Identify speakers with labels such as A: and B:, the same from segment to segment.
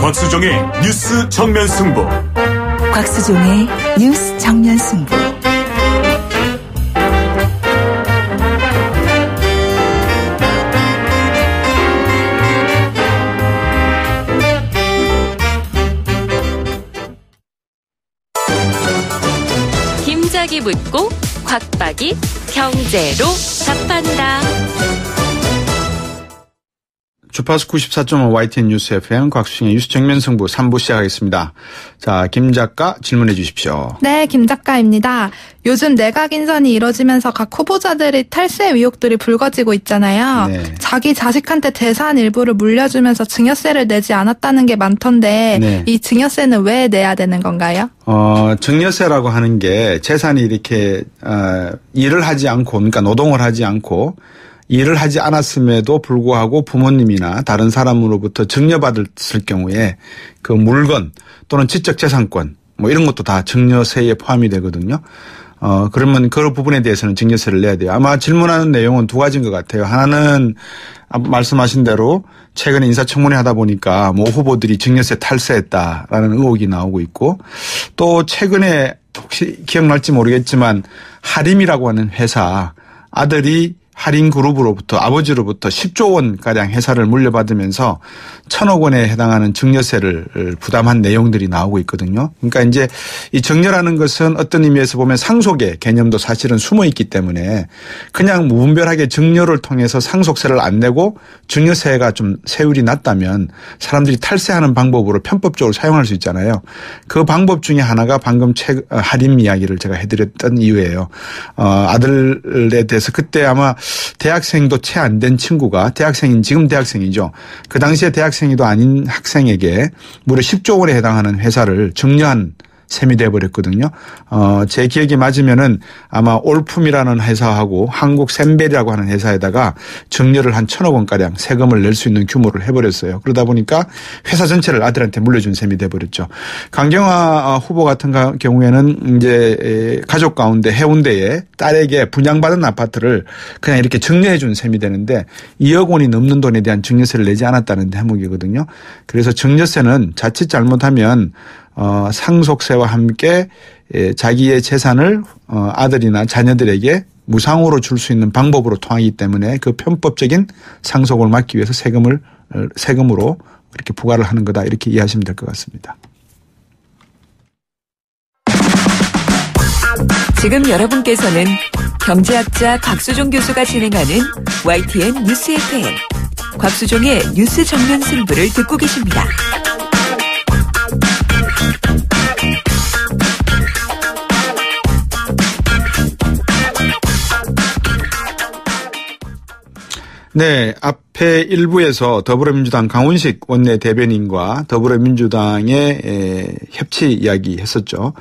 A: 곽수종의 뉴스 정면 승부.
B: 곽수종의 뉴스 정면 승부.
C: 김작이 묻고 곽박이 경제로 답한다.
D: 주파수 94.5 YTN 뉴스 FM 곽수종의 뉴스 정면 승부 3부 시작하겠습니다. 자, 김 작가 질문해 주십시오.
E: 네, 김 작가입니다. 요즘 내각 인선이 이뤄지면서 각 후보자들이 탈세 의혹들이 불거지고 있잖아요.
D: 네.
E: 자기 자식한테 재산 일부를 물려주면서 증여세를 내지 않았다는 게 많던데
D: 네.
E: 이 증여세는 왜 내야 되는 건가요?
D: 증여세라고 하는 게 재산이 이렇게 일을 하지 않고, 그러니까 노동을 하지 않고 일을 하지 않았음에도 불구하고 부모님이나 다른 사람으로부터 증여받았을 경우에 그 물건 또는 지적재산권 뭐 이런 것도 다 증여세에 포함이 되거든요. 그러면 그 부분에 대해서는 증여세를 내야 돼요. 아마 질문하는 내용은 두 가지인 것 같아요. 하나는 말씀하신 대로 최근에 인사청문회 하다 보니까 뭐 후보들이 증여세 탈세했다라는 의혹이 나오고 있고, 또 최근에 혹시 기억날지 모르겠지만 하림이라고 하는 회사 아들이 하림그룹으로부터 아버지로부터 10조 원가량 회사를 물려받으면서 1,000억 원에 해당하는 증여세를 부담한 내용들이 나오고 있거든요. 그러니까 이제 이 증여라는 것은 어떤 의미에서 보면 상속의 개념도 사실은 숨어 있기 때문에 그냥 무분별하게 증여를 통해서 상속세를 안 내고 증여세가 좀 세율이 낮다면 사람들이 탈세하는 방법으로 편법적으로 사용할 수 있잖아요. 그 방법 중에 하나가 방금 하림 이야기를 제가 해드렸던 이유예요. 아들에 대해서 그때 아마 대학생도 채 안 된 친구가 지금 대학생이죠. 그 당시에 대학생이도 아닌 학생에게 무려 10조 원에 해당하는 회사를 증여한 셈이 돼버렸거든요. 제 기억이 맞으면은 아마 올품이라는 회사하고 한국샘벨이라고 하는 회사에다가 증여를 한 1,000억 원가량 세금을 낼 수 있는 규모를 해버렸어요. 그러다 보니까 회사 전체를 아들한테 물려준 셈이 돼버렸죠. 강경화 후보 같은 경우에는 이제 가족 가운데 해운대에 딸에게 분양받은 아파트를 그냥 이렇게 증여해 준 셈이 되는데 2억 원이 넘는 돈에 대한 증여세를 내지 않았다는 대목이거든요. 그래서 증여세는 자칫 잘못하면 상속세와 함께 자기의 재산을 아들이나 자녀들에게 무상으로 줄 수 있는 방법으로 통하기 때문에 그 편법적인 상속을 막기 위해서 세금으로 이렇게 부과를 하는 거다, 이렇게 이해하시면 될 것 같습니다.
B: 지금 여러분께서는 경제학자 곽수종 교수가 진행하는 YTN 뉴스 FM 곽수종의 뉴스 정면 승부를 듣고 계십니다.
D: 네, 앞에 일부에서 더불어민주당 강훈식 원내대변인과 더불어민주당의 협치 이야기 했었죠.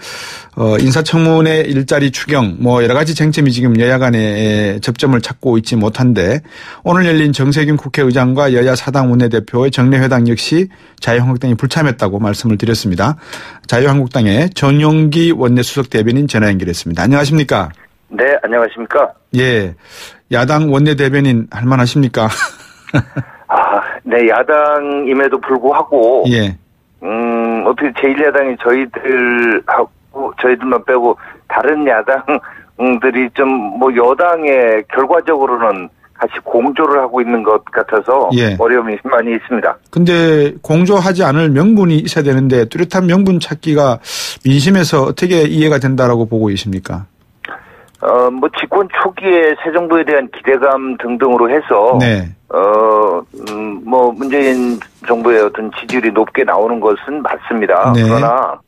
D: 인사청문회 일자리 추경 뭐 여러 가지 쟁점이 지금 여야 간에 접점을 찾고 있지 못한데, 오늘 열린 정세균 국회의장과 여야 사당 원내대표의 정례회당 역시 자유한국당이 불참했다고 말씀을 드렸습니다. 자유한국당의 전용기 원내수석대변인 전화 연결했습니다. 안녕하십니까?
F: 네, 안녕하십니까?
D: 예. 야당 원내대변인 할만하십니까?
F: 네, 야당임에도 불구하고.
D: 예.
F: 어떻게 제1야당이 저희들만 빼고 다른 야당들이 좀 뭐 여당에 결과적으로는 같이 공조를 하고 있는 것 같아서. 예. 어려움이 많이 있습니다.
D: 근데 공조하지 않을 명분이 있어야 되는데 뚜렷한 명분 찾기가 민심에서 어떻게 이해가 된다라고 보고 계십니까?
F: 뭐 집권 초기에 새 정부에 대한 기대감 등등으로 해서. 네. 뭐 문재인 정부의 어떤 지지율이 높게 나오는 것은 맞습니다. 네. 그러나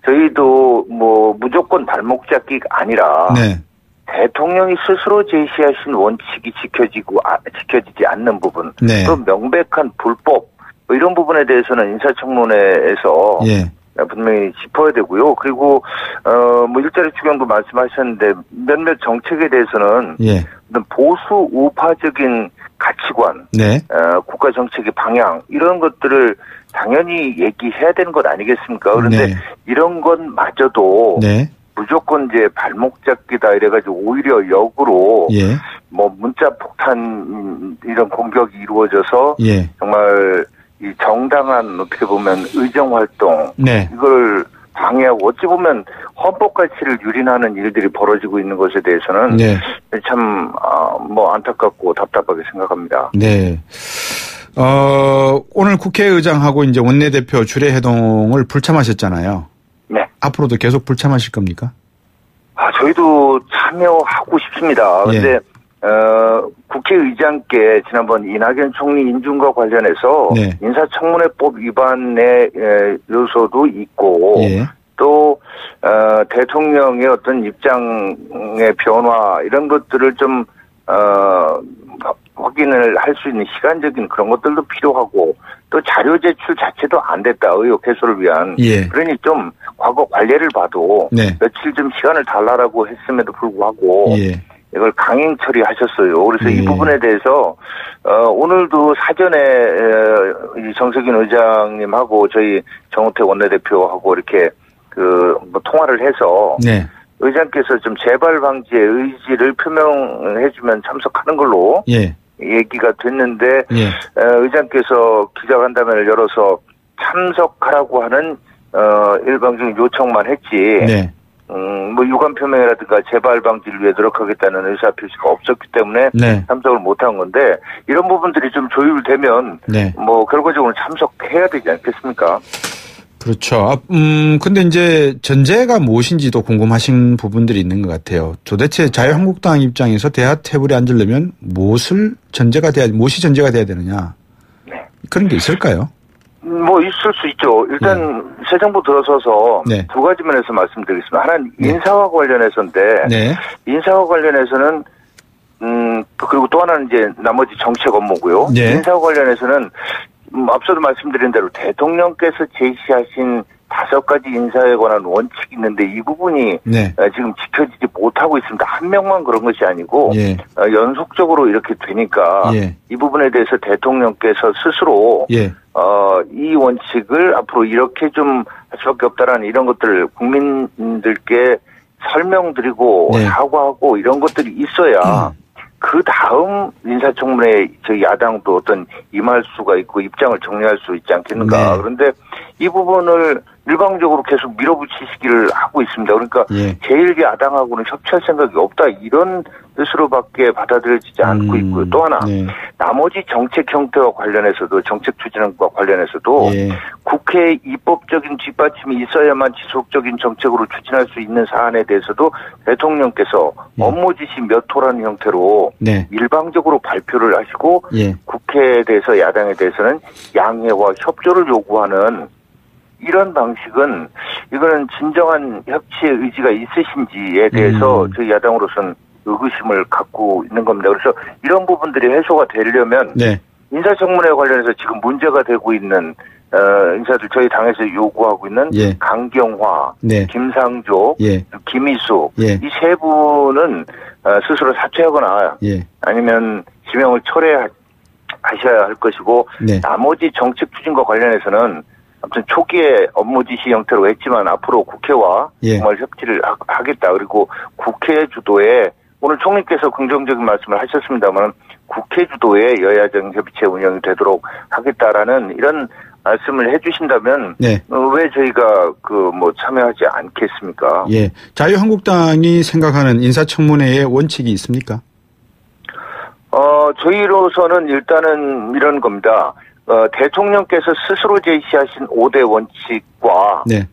F: 저희도 뭐 무조건 발목 잡기가 아니라. 네. 대통령이 스스로 제시하신 원칙이 지켜지지 않는 부분. 네. 또 명백한 불법, 뭐 이런 부분에 대해서는 인사청문회에서. 예. 분명히 짚어야 되고요. 그리고 뭐 일자리 추경도 말씀하셨는데 몇몇 정책에 대해서는. 예. 보수 우파적인 가치관, 네. 국가 정책의 방향 이런 것들을 당연히 얘기해야 되는 것 아니겠습니까? 그런데 네. 이런 것마저도. 네. 무조건 이제 발목 잡기다 이래가지고 오히려 역으로. 예. 뭐 문자 폭탄 이런 공격이 이루어져서. 예. 정말 이 정당한 어떻게 보면 의정 활동
D: 네.
F: 이걸 방해하고 어찌 보면 헌법 가치를 유린하는 일들이 벌어지고 있는 것에 대해서는
D: 네.
F: 참 뭐 안타깝고 답답하게 생각합니다.
D: 네. 오늘 국회의장하고 이제 원내대표 주례회동을 불참하셨잖아요.
F: 네.
D: 앞으로도 계속 불참하실 겁니까?
F: 저희도 참여하고 싶습니다. 그런데 국회의장께 지난번 이낙연 총리 인준과 관련해서
D: 네.
F: 인사청문회법 위반의 요소도 있고
D: 예.
F: 또 대통령의 어떤 입장의 변화 이런 것들을 좀 확인을 할 수 있는 시간적인 그런 것들도 필요하고 또 자료 제출 자체도 안 됐다. 의혹 해소를 위한.
D: 예.
F: 그러니 좀 과거 관례를 봐도
D: 네.
F: 며칠 좀 시간을 달라라고 했음에도 불구하고
D: 예.
F: 이걸 강행 처리하셨어요. 그래서
D: 예.
F: 이 부분에 대해서 오늘도 사전에 정세균 의장님하고 저희 정우택 원내대표하고 이렇게 뭐 통화를 해서
D: 네.
F: 의장께서 좀 재발 방지의 의지를 표명해주면 참석하는 걸로
D: 예.
F: 얘기가 됐는데
D: 예.
F: 의장께서 기자간담회를 열어서 참석하라고 하는 일방적인 요청만 했지.
D: 네.
F: 뭐 유감 표명이라든가 재발 방지를 위해 노력하겠다는 의사 표시가 없었기 때문에
D: 네.
F: 참석을 못한 건데 이런 부분들이 좀 조율되면
D: 네.
F: 뭐 결과적으로 참석해야 되지 않겠습니까?
D: 그렇죠. 근데 이제 전제가 무엇인지도 궁금하신 부분들이 있는 것 같아요. 도대체 자유한국당 입장에서 대화 테이블에 앉으려면 무엇이 전제가 돼야 되느냐.
F: 네.
D: 그런 게 있을까요?
F: 뭐 있을 수 있죠. 일단 새 정부 들어서서
D: 네.
F: 두 가지 면에서 말씀드리겠습니다. 하나는 인사와 관련해서인데
D: 네.
F: 인사와 관련해서는 그리고 또 하나는 이제 나머지 정책 업무고요.
D: 네.
F: 인사와 관련해서는 앞서도 말씀드린 대로 대통령께서 제시하신 5가지 인사에 관한 원칙이 있는데 이 부분이
D: 네.
F: 지금 지켜지지 못하고 있습니다. 한 명만 그런 것이 아니고
D: 예.
F: 연속적으로 이렇게 되니까
D: 예.
F: 이 부분에 대해서 대통령께서 스스로
D: 예.
F: 이 원칙을 앞으로 이렇게 좀 할 수밖에 없다라는 이런 것들을 국민들께 설명드리고
D: 네.
F: 사과하고 이런 것들이 있어야 그 다음 인사청문회에 저희 야당도 어떤 임할 수가 있고 입장을 정리할 수 있지 않겠는가.
D: 네.
F: 그런데 이 부분을 일방적으로 계속 밀어붙이시기를 하고 있습니다. 그러니까
D: 예.
F: 제1야당하고는 협치할 생각이 없다. 이런 뜻으로밖에 받아들여지지 않고 있고요. 또 하나
D: 네.
F: 나머지 정책 형태와 관련해서도 정책 추진과 관련해서도
D: 예.
F: 국회의 입법적인 뒷받침이 있어야만 지속적인 정책으로 추진할 수 있는 사안에 대해서도 대통령께서
D: 예.
F: 업무 지시 몇 호라는 형태로
D: 네.
F: 일방적으로 발표를 하시고
D: 예.
F: 국회에 대해서 야당에 대해서는 양해와 협조를 요구하는 이런 방식은 이거는 진정한 협치의 의지가 있으신지에 대해서 저희 야당으로서는 의구심을 갖고 있는 겁니다. 그래서 이런 부분들이 해소가 되려면
D: 네.
F: 인사청문회에 관련해서 지금 문제가 되고 있는 인사들 저희 당에서 요구하고 있는
D: 예.
F: 강경화,
D: 네.
F: 김상조,
D: 예.
F: 김희수
D: 예.
F: 이 세 분은 스스로 사퇴하거나
D: 예.
F: 아니면 지명을 철회하셔야 할 것이고
D: 네.
F: 나머지 정책 추진과 관련해서는 아무튼 초기에 업무 지시 형태로 했지만 앞으로 국회와
D: 예.
F: 정말 협치를 하겠다. 그리고 국회 주도에 오늘 총리께서 긍정적인 말씀을 하셨습니다만 국회 주도의 여야정 협치의 운영이 되도록 하겠다라는 이런 말씀을 해주신다면
D: 네.
F: 왜 저희가 참여하지 않겠습니까?
D: 예. 자유한국당이 생각하는 인사청문회의 원칙이 있습니까?
F: 저희로서는 일단은 이런 겁니다. 대통령께서 스스로 제시하신 5대 원칙과
D: 네.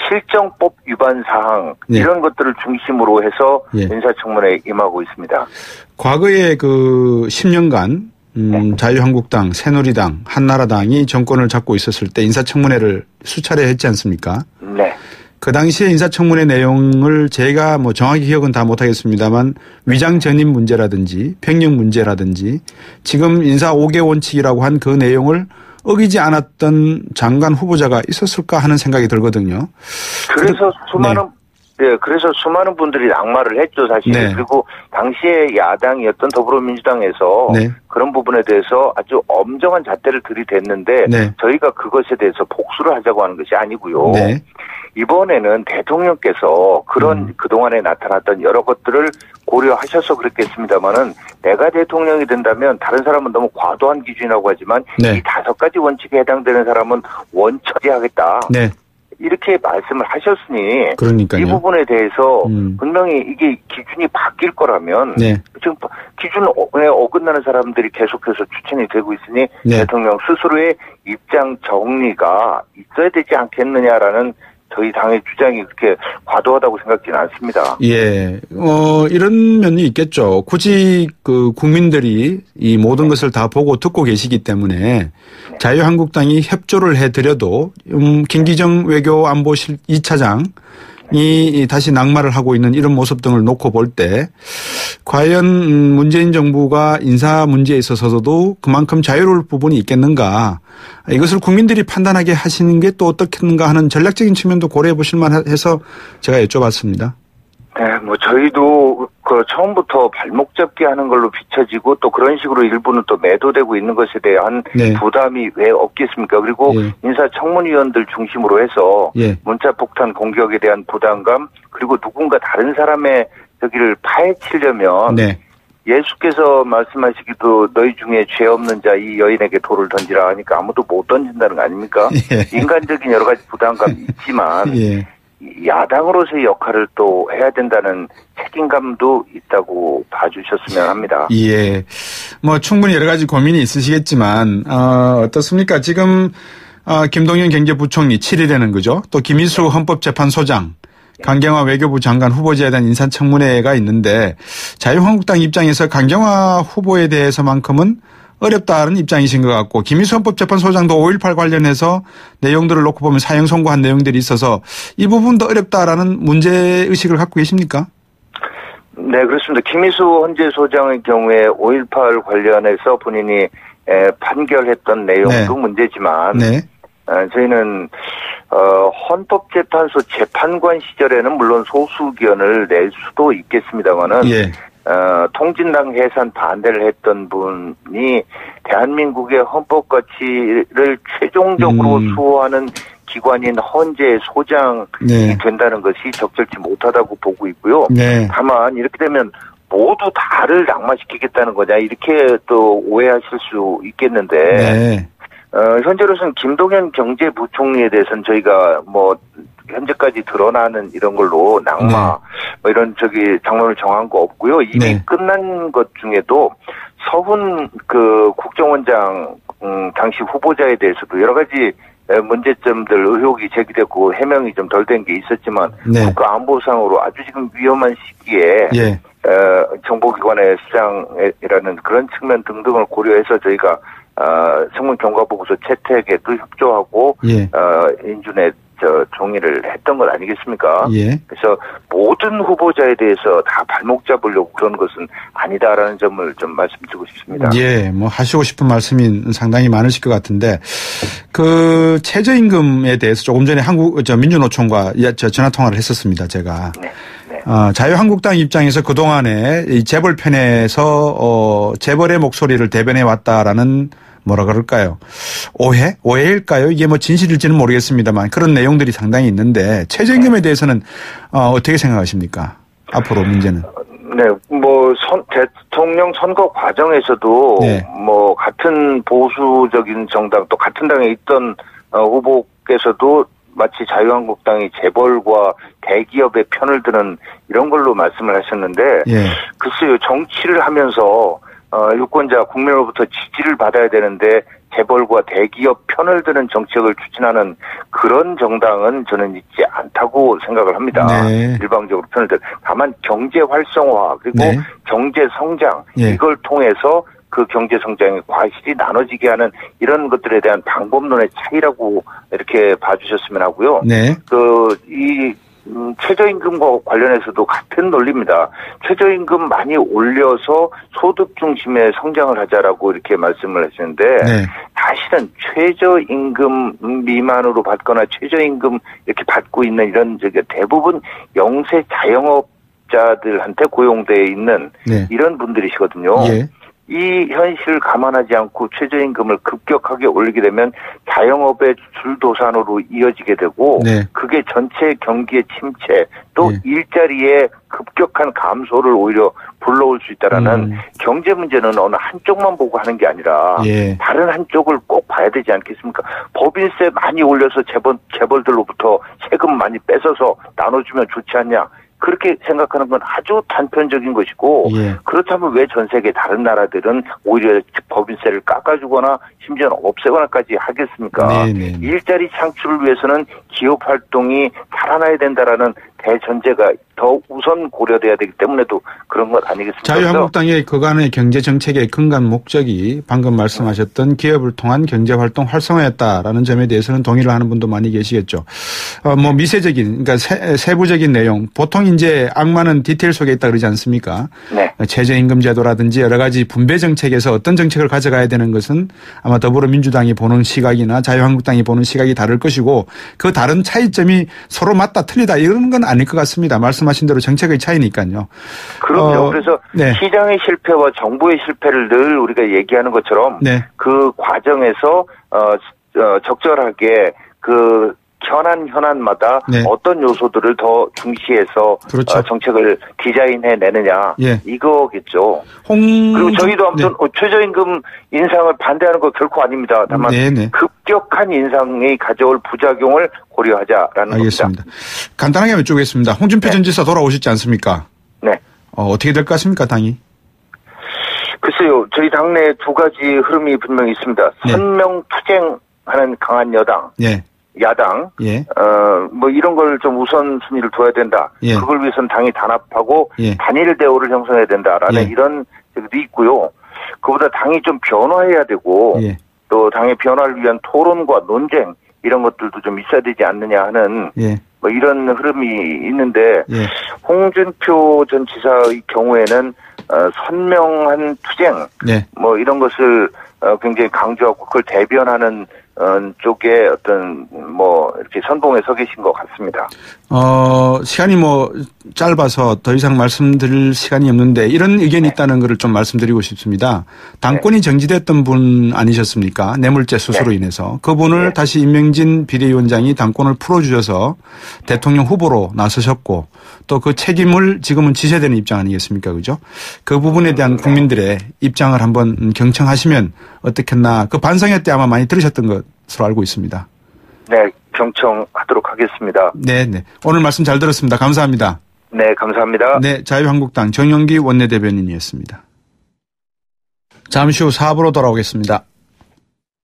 F: 실정법 위반 사항
D: 네.
F: 이런 것들을 중심으로 해서
D: 예.
F: 인사청문회에 임하고 있습니다.
D: 과거에 10년간 자유한국당, 새누리당, 한나라당이 정권을 잡고 있었을 때 인사청문회를 수차례 했지 않습니까?
F: 네.
D: 그 당시에 인사청문회 내용을 제가 정확히 기억은 다 못하겠습니다만 위장 전입 문제라든지 횡령 문제라든지 지금 인사 5개 원칙이라고 한 그 내용을 어기지 않았던 장관 후보자가 있었을까 하는 생각이 들거든요.
F: 그래서 수많은 네, 그래서 수많은 분들이 낙마를 했죠, 사실.
D: 네.
F: 그리고 당시에 야당이었던 더불어민주당에서 네. 그런 부분에 대해서 아주 엄정한 잣대를 들이댔는데 네. 저희가 그것에 대해서 복수를 하자고 하는 것이 아니고요. 네. 이번에는 대통령께서 그런 그동안에 나타났던 여러 것들을 고려하셔서 그랬겠습니다만은 내가 대통령이 된다면 다른 사람은 너무 과도한 기준이라고 하지만 네. 이 5가지 원칙에 해당되는 사람은 원처리하겠다. 네. 이렇게 말씀을 하셨으니 그러니까요. 이 부분에 대해서 분명히 이게 기준이 바뀔 거라면 네. 지금 기준에 어긋나는 사람들이 계속해서 추천이 되고 있으니 네. 대통령 스스로의 입장 정리가 있어야 되지 않겠느냐라는 저희 당의 주장이 그렇게 과도하다고 생각지는 않습니다.
D: 예, 이런 면이 있겠죠. 굳이 그 국민들이 이 모든 것을 다 보고 듣고 계시기 때문에 자유한국당이 협조를 해드려도 김기정 외교안보실 2차장이 다시 낙마를 하고 있는 이런 모습 등을 놓고 볼 때 과연 문재인 정부가 인사 문제에 있어서도 그만큼 자유로울 부분이 있겠는가. 이것을 국민들이 판단하게 하시는 게 또 어떻겠는가 하는 전략적인 측면도 고려해 보실 만해서 제가 여쭤봤습니다.
F: 네, 뭐 저희도 그 처음부터 발목 잡기 하는 걸로 비춰지고 또 그런 식으로 일부는 또 매도되고 있는 것에 대한 네. 부담이 왜 없겠습니까? 그리고 예. 인사청문위원들 중심으로 해서 예. 문자폭탄 공격에 대한 부담감 그리고 누군가 다른 사람의 저기를 파헤치려면 네. 예수께서 말씀하시기도 너희 중에 죄 없는 자 이 여인에게 돌을 던지라 하니까 아무도 못 던진다는 거 아닙니까? 예. 인간적인 여러 가지 부담감이 있지만 예. 야당으로서의 역할을 또 해야 된다는 책임감도 있다고 봐주셨으면 합니다.
D: 예, 뭐 충분히 여러 가지 고민이 있으시겠지만 어떻습니까? 지금 김동연 경제부총리 7일에는 그죠? 또 김희수 헌법재판소장 강경화 외교부 장관 후보자에 대한 인사청문회가 있는데 자유한국당 입장에서 강경화 후보에 대해서만큼은 어렵다는 입장이신 것 같고 김희수 헌법재판소장도 5.18 관련해서 내용들을 놓고 보면 사형 선고한 내용들이 있어서 이 부분도 어렵다라는 문제의식을 갖고 계십니까?
F: 네, 그렇습니다. 김희수 헌재 소장의 경우에 5.18 관련해서 본인이 판결했던 내용도 네. 문제지만 네. 저희는 헌법재판소 재판관 시절에는 물론 소수 의견을 낼 수도 있겠습니다만은 예. 통진당 해산 반대를 했던 분이 대한민국의 헌법 가치를 최종적으로 수호하는 기관인 헌재 소장이 네. 된다는 것이 적절치 못하다고 보고 있고요. 네. 다만 이렇게 되면 모두 다를 낙마시키겠다는 거냐 이렇게 또 오해하실 수 있겠는데 네. 현재로서는 김동연 경제부총리에 대해서는 저희가 뭐 현재까지 드러나는 이런 걸로 낙마 네. 뭐 이런 장론을 정한 거 없고요. 이미 네. 끝난 것 중에도 서훈 그 국정원장 당시 후보자에 대해서도 여러 가지 문제점들 의혹이 제기됐고 해명이 좀 덜 된 게 있었지만 네. 국가안보상으로 아주 지금 위험한 시기에 예. 정보기관의 수장이라는 그런 측면 등등을 고려해서 저희가 청문 경과보고서 채택에도 협조하고 예. 인준에 종의를 했던 것 아니겠습니까? 예. 그래서 모든 후보자에 대해서 다 발목 잡으려고 그런 것은 아니다라는 점을 좀 말씀드리고 싶습니다.
D: 예, 뭐 하시고 싶은 말씀이 상당히 많으실 것 같은데 그 최저임금에 대해서 조금 전에 민주노총과 전화 통화를 했었습니다. 제가. 네. 자유한국당 입장에서 그동안에 이 재벌 편에서 재벌의 목소리를 대변해 왔다라는 뭐라 그럴까요? 오해일까요? 이게 뭐 진실일지는 모르겠습니다만 그런 내용들이 상당히 있는데 최저임금에 대해서는 어떻게 생각하십니까? 앞으로 문제는.
F: 네, 뭐 대통령 선거 과정에서도 네. 뭐 같은 보수적인 정당 또 같은 당에 있던 후보께서도 마치 자유한국당이 재벌과 대기업의 편을 드는 이런 걸로 말씀을 하셨는데 예. 글쎄요 정치를 하면서 유권자 국민으로부터 지지를 받아야 되는데 재벌과 대기업 편을 드는 정책을 추진하는 그런 정당은 저는 있지 않다고 생각을 합니다. 네. 일방적으로 편을 들. 다만 경제 활성화 그리고 네. 경제 성장 예. 이걸 통해서 그 경제 성장의 과실이 나눠지게 하는 이런 것들에 대한 방법론의 차이라고 이렇게 봐주셨으면 하고요. 네. 이 최저임금과 관련해서도 같은 논리입니다. 최저임금 많이 올려서 소득 중심의 성장을 하자라고 이렇게 말씀을 하시는데 네. 사실은 최저임금 미만으로 받거나 최저임금 이렇게 받고 있는 이런 대부분 영세 자영업자들한테 고용되어 있는 네. 이런 분들이시거든요. 예. 이 현실을 감안하지 않고 최저임금을 급격하게 올리게 되면 자영업의 줄도산으로 이어지게 되고 네. 그게 전체 경기의 침체 또 네. 일자리의 급격한 감소를 오히려 불러올 수 있다라는 경제 문제는 어느 한쪽만 보고 하는 게 아니라 예. 다른 한쪽을 꼭 봐야 되지 않겠습니까? 법인세 많이 올려서 재벌들로부터 세금 많이 뺏어서 나눠주면 좋지 않냐? 그렇게 생각하는 건 아주 단편적인 것이고 예. 그렇다면 왜 전 세계 다른 나라들은 오히려 법인세를 깎아주거나 심지어는 없애거나까지 하겠습니까? 네네. 일자리 창출을 위해서는 기업 활동이 살아나야 된다라는 대전제가 더 우선 고려돼야 되기 때문에도 그런 것 아니겠습니까?
D: 자유한국당의 그간의 경제정책의 근간 목적이 방금 말씀하셨던 기업을 통한 경제활동 활성화였다라는 점에 대해서는 동의를 하는 분도 많이 계시겠죠. 미세적인, 그러니까 세부적인 내용, 보통 이제 악마는 디테일 속에 있다 그러지 않습니까? 네. 최저임금 제도라든지 여러 가지 분배 정책에서 어떤 정책을 가져가야 되는 것은 아마 더불어민주당이 보는 시각이나 자유한국당이 보는 시각이 다를 것이고 그 다른 차이점이 서로 맞다 틀리다 이런 건 아닐 것 같습니다. 말씀하신 대로 정책의 차이니까요.
F: 그럼요. 그래서 네. 시장의 실패와 정부의 실패를 늘 우리가 얘기하는 것처럼 네. 그 과정에서 적절하게 그 현안마다 네. 어떤 요소들을 더 중시해서 그렇죠. 정책을 디자인해내느냐 예. 이거겠죠. 그리고 저희도 아무튼 네. 최저임금 인상을 반대하는 거 결코 아닙니다. 다만 네네. 급격한 인상이 가져올 부작용을 고려하자라는
D: 알겠습니다.
F: 겁니다.
D: 간단하게 여쭤보겠습니다. 홍준표 전 지사 돌아오셨지 않습니까?
F: 네.
D: 어떻게 될 것 같습니까, 당이?
F: 글쎄요. 저희 당내 두 가지 흐름이 분명히 있습니다. 네. 선명투쟁하는 강한 여당. 네. 야당, 예. 이런 걸 좀 우선순위를 둬야 된다. 예. 그걸 위해서는 당이 단합하고 예. 단일 대우를 형성해야 된다라는 예. 이런 얘기도 있고요. 그보다 당이 좀 변화해야 되고 예. 또 당의 변화를 위한 토론과 논쟁 이런 것들도 좀 있어야 되지 않느냐 하는
D: 예.
F: 이런 흐름이 있는데 예. 홍준표 전 지사의 경우에는 선명한 투쟁 예. 이런 것을 굉장히 강조하고 그걸 대변하는 쪽에 어떤 이렇게 선봉에 서 계신 것 같습니다.
D: 시간이 짧아서 더 이상 말씀드릴 시간이 없는데 이런 의견이 네. 있다는 것을 좀 말씀드리고 싶습니다. 당권이 네. 정지됐던 분 아니셨습니까? 뇌물죄 수수로 네. 인해서. 그분을 네. 다시 임명진 비대위원장이 당권을 풀어주셔서 대통령 후보로 나서셨고 또 그 책임을 지금은 지셔야 되는 입장 아니겠습니까? 그죠? 그 부분에 대한 국민들의 입장을 한번 경청하시면 어떻겠나. 그 반성회 때 아마 많이 들으셨던 것으로 알고 있습니다.
F: 네, 경청하도록 하겠습니다.
D: 네. 오늘 말씀 잘 들었습니다. 감사합니다.
F: 네, 감사합니다.
D: 네, 자유한국당 정영기 원내대변인이었습니다. 잠시 후 4부로 돌아오겠습니다.